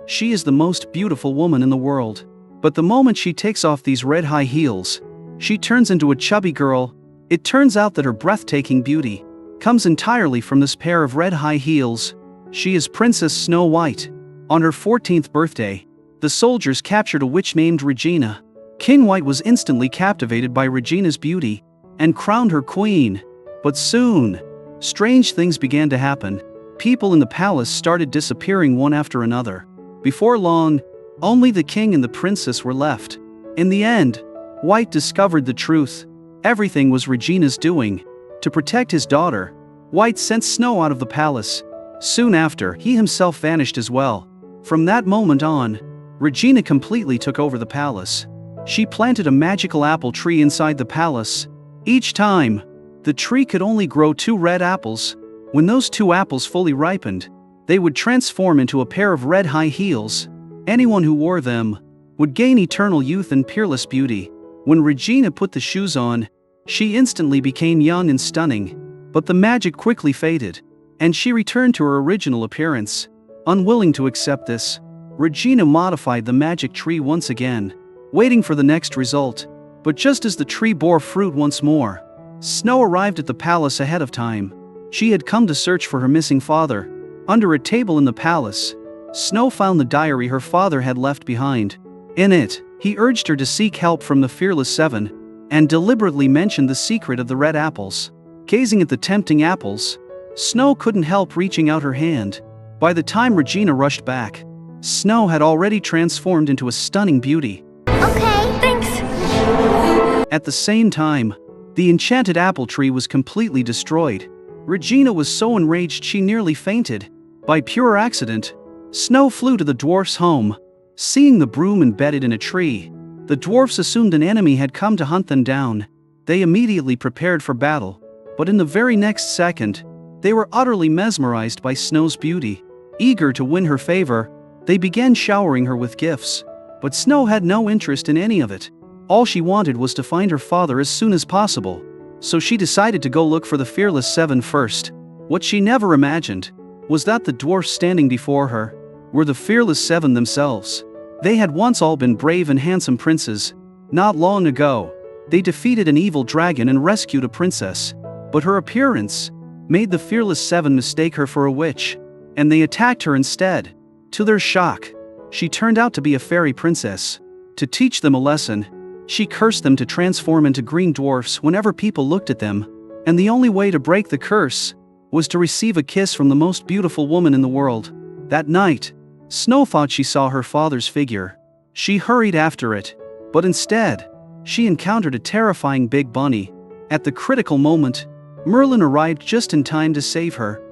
She is the most beautiful woman in the world. But the moment she takes off these red high heels, she turns into a chubby girl. It turns out that her breathtaking beauty comes entirely from this pair of red high heels. She is Princess Snow White. On her 14th birthday, the soldiers captured a witch named Regina. King White was instantly captivated by Regina's beauty and crowned her queen. But soon, strange things began to happen. People in the palace started disappearing one after another. Before long, only the king and the princess were left. In the end, White discovered the truth. Everything was Regina's doing. To protect his daughter, White sent Snow out of the palace. Soon after, he himself vanished as well. From that moment on, Regina completely took over the palace. She planted a magical apple tree inside the palace. Each time, the tree could only grow 2 red apples. When those 2 apples fully ripened, they would transform into a pair of red high heels. Anyone who wore them would gain eternal youth and peerless beauty. When Regina put the shoes on, she instantly became young and stunning. But the magic quickly faded, and she returned to her original appearance. Unwilling to accept this, Regina modified the magic tree once again, waiting for the next result. But just as the tree bore fruit once more, Snow arrived at the palace ahead of time. She had come to search for her missing father. Under a table in the palace, Snow found the diary her father had left behind. In it, he urged her to seek help from the Fearless Seven, and deliberately mentioned the secret of the red apples. Gazing at the tempting apples, Snow couldn't help reaching out her hand. By the time Regina rushed back, Snow had already transformed into a stunning beauty. Okay, thanks. At the same time, the enchanted apple tree was completely destroyed. Regina was so enraged she nearly fainted. By pure accident, Snow flew to the dwarf's home. Seeing the broom embedded in a tree, the dwarfs assumed an enemy had come to hunt them down. They immediately prepared for battle, but in the very next second, they were utterly mesmerized by Snow's beauty. Eager to win her favor, they began showering her with gifts. But Snow had no interest in any of it. All she wanted was to find her father as soon as possible. So she decided to go look for the Fearless Seven first. What she never imagined was that the dwarfs standing before her were the Fearless Seven themselves. They had once all been brave and handsome princes. Not long ago, they defeated an evil dragon and rescued a princess. But her appearance made the Fearless Seven mistake her for a witch, and they attacked her instead. To their shock, she turned out to be a fairy princess. To teach them a lesson, she cursed them to transform into green dwarfs whenever people looked at them, and the only way to break the curse was to receive a kiss from the most beautiful woman in the world. That night, Snow thought she saw her father's figure. She hurried after it, but instead, she encountered a terrifying big bunny. At the critical moment, Merlin arrived just in time to save her.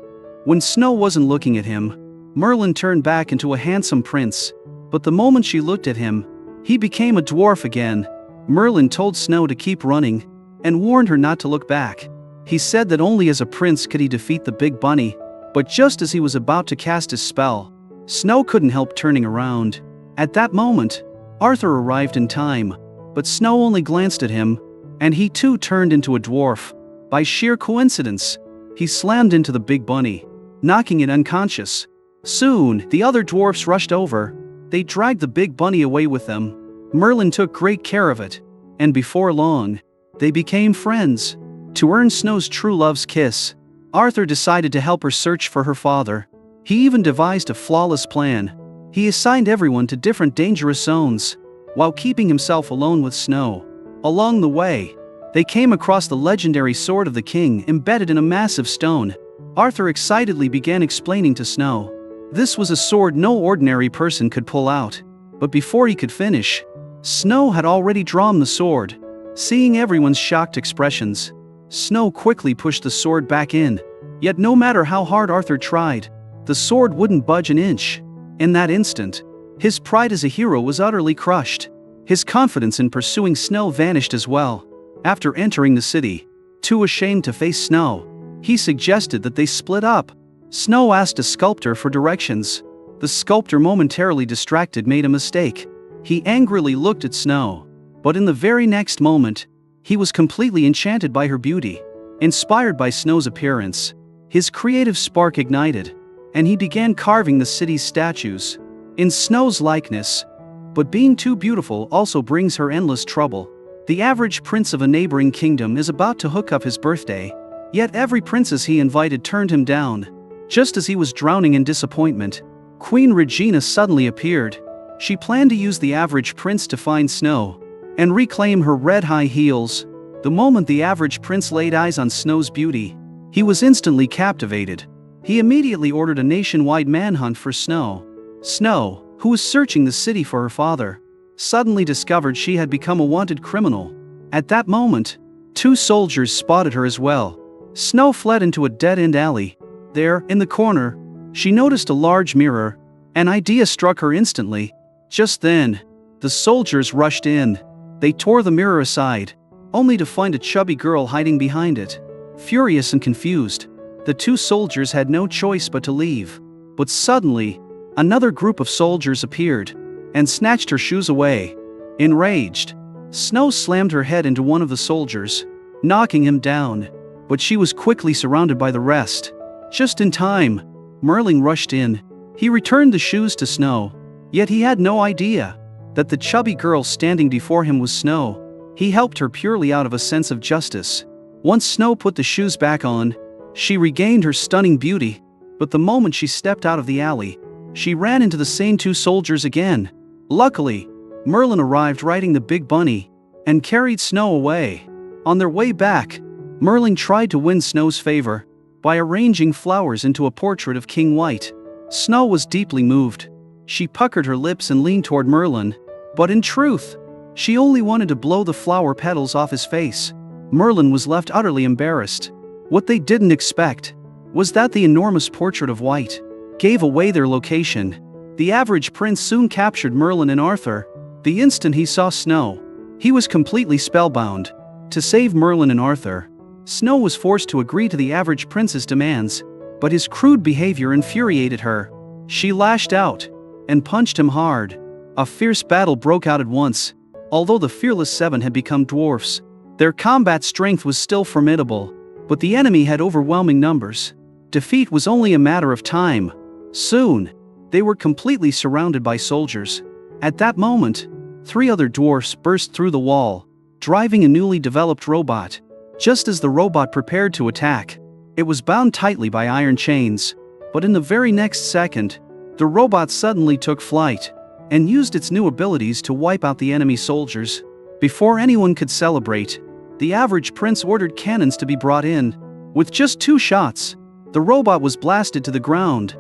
When Snow wasn't looking at him, Merlin turned back into a handsome prince, but the moment she looked at him, he became a dwarf again. Merlin told Snow to keep running, and warned her not to look back. He said that only as a prince could he defeat the big bunny, but just as he was about to cast his spell, Snow couldn't help turning around. At that moment, Arthur arrived in time, but Snow only glanced at him, and he too turned into a dwarf. By sheer coincidence, he slammed into the big bunny, knocking it unconscious. Soon, the other dwarfs rushed over. They dragged the big bunny away with them. Merlin took great care of it, and before long, they became friends. To earn Snow's true love's kiss, Arthur decided to help her search for her father. He even devised a flawless plan. He assigned everyone to different dangerous zones, while keeping himself alone with Snow. Along the way, they came across the legendary sword of the king embedded in a massive stone. Arthur excitedly began explaining to Snow. This was a sword no ordinary person could pull out. But before he could finish, Snow had already drawn the sword. Seeing everyone's shocked expressions, Snow quickly pushed the sword back in. Yet no matter how hard Arthur tried, the sword wouldn't budge an inch. In that instant, his pride as a hero was utterly crushed. His confidence in pursuing Snow vanished as well. After entering the city, too ashamed to face Snow, he suggested that they split up. Snow asked a sculptor for directions. The sculptor, momentarily distracted, made a mistake. He angrily looked at Snow, but in the very next moment, he was completely enchanted by her beauty. Inspired by Snow's appearance, his creative spark ignited, and he began carving the city's statues. in Snow's likeness. But being too beautiful also brings her endless trouble. The average prince of a neighboring kingdom is about to hook up his birthday, yet every princess he invited turned him down. Just as he was drowning in disappointment, Queen Regina suddenly appeared. She planned to use the average prince to find Snow and reclaim her red high heels. The moment the average prince laid eyes on Snow's beauty, he was instantly captivated. He immediately ordered a nationwide manhunt for Snow. Snow, who was searching the city for her father, suddenly discovered she had become a wanted criminal. At that moment, 2 soldiers spotted her as well. Snow fled into a dead-end alley. There, in the corner, she noticed a large mirror. An idea struck her instantly. Just then, the soldiers rushed in. They tore the mirror aside, only to find a chubby girl hiding behind it. Furious and confused, the 2 soldiers had no choice but to leave. But suddenly, another group of soldiers appeared and snatched her shoes away. Enraged, Snow slammed her head into one of the soldiers, knocking him down. But she was quickly surrounded by the rest. Just in time, Merlin rushed in. He returned the shoes to Snow, yet he had no idea that the chubby girl standing before him was Snow. He helped her purely out of a sense of justice. Once Snow put the shoes back on, she regained her stunning beauty. But the moment she stepped out of the alley, she ran into the same 2 soldiers again. Luckily, Merlin arrived riding the big bunny and carried Snow away. On their way back, Merlin tried to win Snow's favor by arranging flowers into a portrait of King White. Snow was deeply moved. She puckered her lips and leaned toward Merlin, but in truth, she only wanted to blow the flower petals off his face. Merlin was left utterly embarrassed. What they didn't expect was that the enormous portrait of White gave away their location. The average prince soon captured Merlin and Arthur. The instant he saw Snow, he was completely spellbound. To save Merlin and Arthur, Snow was forced to agree to the average prince's demands, but his crude behavior infuriated her. She lashed out and punched him hard. A fierce battle broke out at once. Although the fearless 7 had become dwarfs, their combat strength was still formidable, but the enemy had overwhelming numbers. Defeat was only a matter of time. Soon, they were completely surrounded by soldiers. At that moment, 3 other dwarfs burst through the wall, driving a newly developed robot. Just as the robot prepared to attack, it was bound tightly by iron chains. But in the very next second, the robot suddenly took flight and used its new abilities to wipe out the enemy soldiers. Before anyone could celebrate, the average prince ordered cannons to be brought in. With just 2 shots, the robot was blasted to the ground.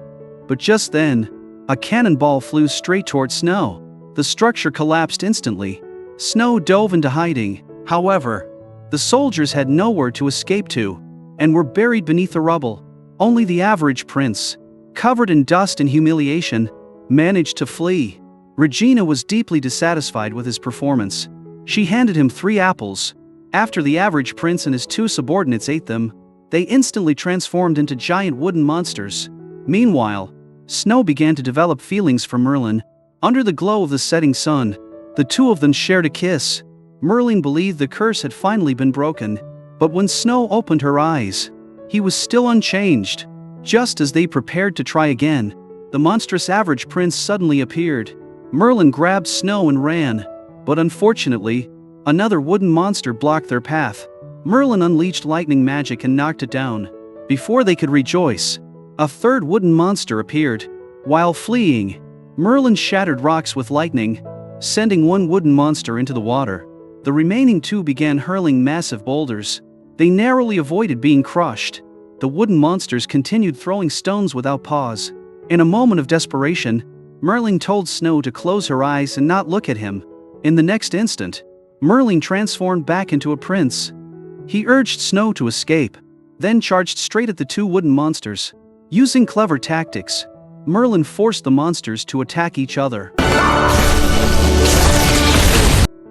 But just then, a cannonball flew straight toward Snow. The structure collapsed instantly. Snow dove into hiding. However, the soldiers had nowhere to escape to and were buried beneath the rubble. Only the average prince, covered in dust and humiliation, managed to flee. Regina was deeply dissatisfied with his performance. She handed him 3 apples. After the average prince and his 2 subordinates ate them, they instantly transformed into giant wooden monsters. Meanwhile, Snow began to develop feelings for Merlin. Under the glow of the setting sun, the 2 of them shared a kiss. Merlin believed the curse had finally been broken, but when Snow opened her eyes, he was still unchanged. Just as they prepared to try again, the monstrous average prince suddenly appeared. Merlin grabbed Snow and ran, but unfortunately, another wooden monster blocked their path. Merlin unleashed lightning magic and knocked it down. Before they could rejoice, a 3rd wooden monster appeared. While fleeing, Merlin shattered rocks with lightning, sending 1 wooden monster into the water. The remaining 2 began hurling massive boulders. They narrowly avoided being crushed. The wooden monsters continued throwing stones without pause. In a moment of desperation, Merlin told Snow to close her eyes and not look at him. In the next instant, Merlin transformed back into a prince. He urged Snow to escape, then charged straight at the 2 wooden monsters. Using clever tactics, Merlin forced the monsters to attack each other.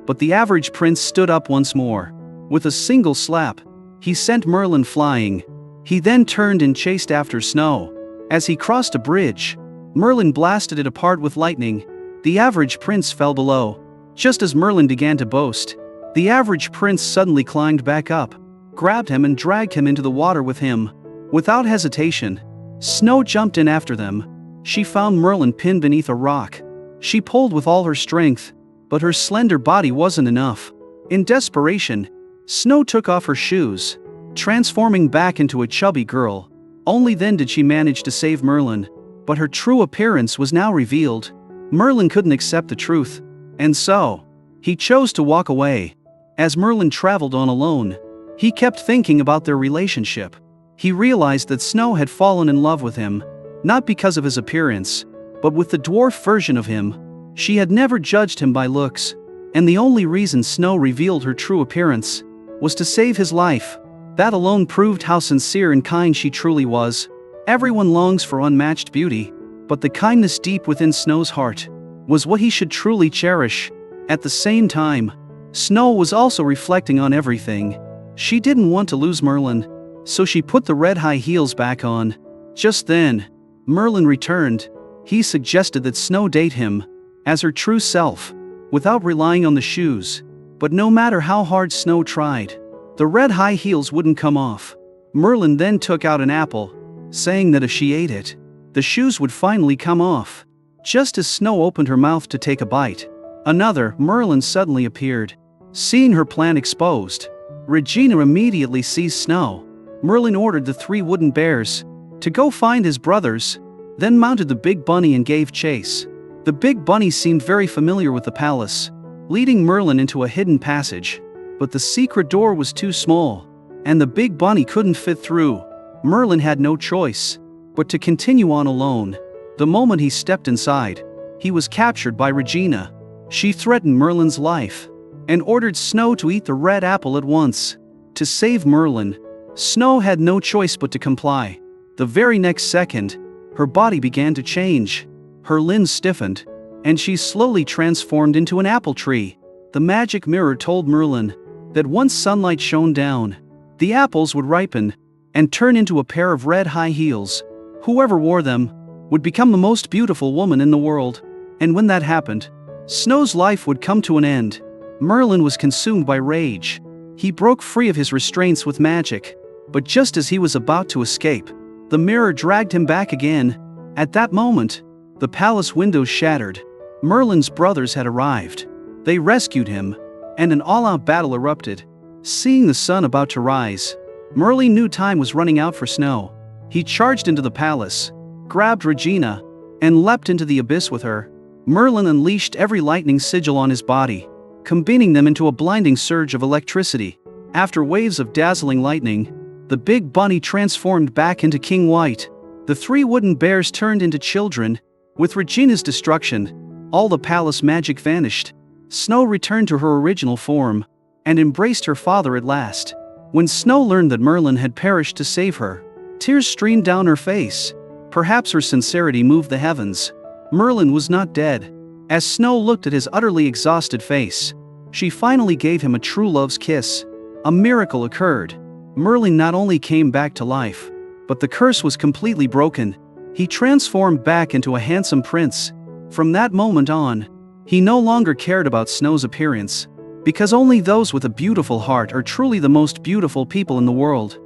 But the average prince stood up once more. With a single slap, he sent Merlin flying. He then turned and chased after Snow. As he crossed a bridge, Merlin blasted it apart with lightning. The average prince fell below. Just as Merlin began to boast, the average prince suddenly climbed back up, grabbed him and dragged him into the water with him. Without hesitation, Snow jumped in after them. she found Merlin pinned beneath a rock. She pulled with all her strength, but her slender body wasn't enough. In desperation, Snow took off her shoes, transforming back into a chubby girl. Only then did she manage to save Merlin, but her true appearance was now revealed. Merlin couldn't accept the truth, and so he chose to walk away. As Merlin traveled on alone, he kept thinking about their relationship. He realized that Snow had fallen in love with him, not because of his appearance, but with the dwarf version of him. She had never judged him by looks, and the only reason Snow revealed her true appearance was to save his life. That alone proved how sincere and kind she truly was. Everyone longs for unmatched beauty, but the kindness deep within Snow's heart was what he should truly cherish. At the same time, Snow was also reflecting on everything. She didn't want to lose Merlin, so she put the red high heels back on. Just then, Merlin returned. He suggested that Snow date him as her true self, without relying on the shoes. But no matter how hard Snow tried, the red high heels wouldn't come off. Merlin then took out an apple, saying that if she ate it, the shoes would finally come off. Just as Snow opened her mouth to take a bite, Merlin suddenly appeared. Seeing her plan exposed, Regina immediately seized Snow. Merlin ordered the 3 wooden bears to go find his brothers, then mounted the big bunny and gave chase. The big bunny seemed very familiar with the palace, leading Merlin into a hidden passage. But the secret door was too small, and the big bunny couldn't fit through. Merlin had no choice but to continue on alone. The moment he stepped inside, he was captured by Regina. She threatened Merlin's life and ordered Snow to eat the red apple at once. To save Merlin, Snow had no choice but to comply. The very next second, her body began to change. Her limbs stiffened, and she slowly transformed into an apple tree. The magic mirror told Merlin that once sunlight shone down, the apples would ripen and turn into a pair of red high heels. Whoever wore them would become the most beautiful woman in the world. And when that happened, Snow's life would come to an end. Merlin was consumed by rage. He broke free of his restraints with magic, but just as he was about to escape, the mirror dragged him back again. At that moment, the palace windows shattered. Merlin's brothers had arrived. They rescued him, and an all-out battle erupted. Seeing the sun about to rise, Merlin knew time was running out for Snow. He charged into the palace, grabbed Regina, and leapt into the abyss with her. Merlin unleashed every lightning sigil on his body, combining them into a blinding surge of electricity. After waves of dazzling lightning, the big bunny transformed back into King White. The 3 wooden bears turned into children. With Regina's destruction, all the palace magic vanished. Snow returned to her original form and embraced her father at last. When Snow learned that Merlin had perished to save her, tears streamed down her face. Perhaps her sincerity moved the heavens. Merlin was not dead. As Snow looked at his utterly exhausted face, she finally gave him a true love's kiss. A miracle occurred. Merlin not only came back to life, but the curse was completely broken. He transformed back into a handsome prince. From that moment on, he no longer cared about Snow's appearance, because only those with a beautiful heart are truly the most beautiful people in the world.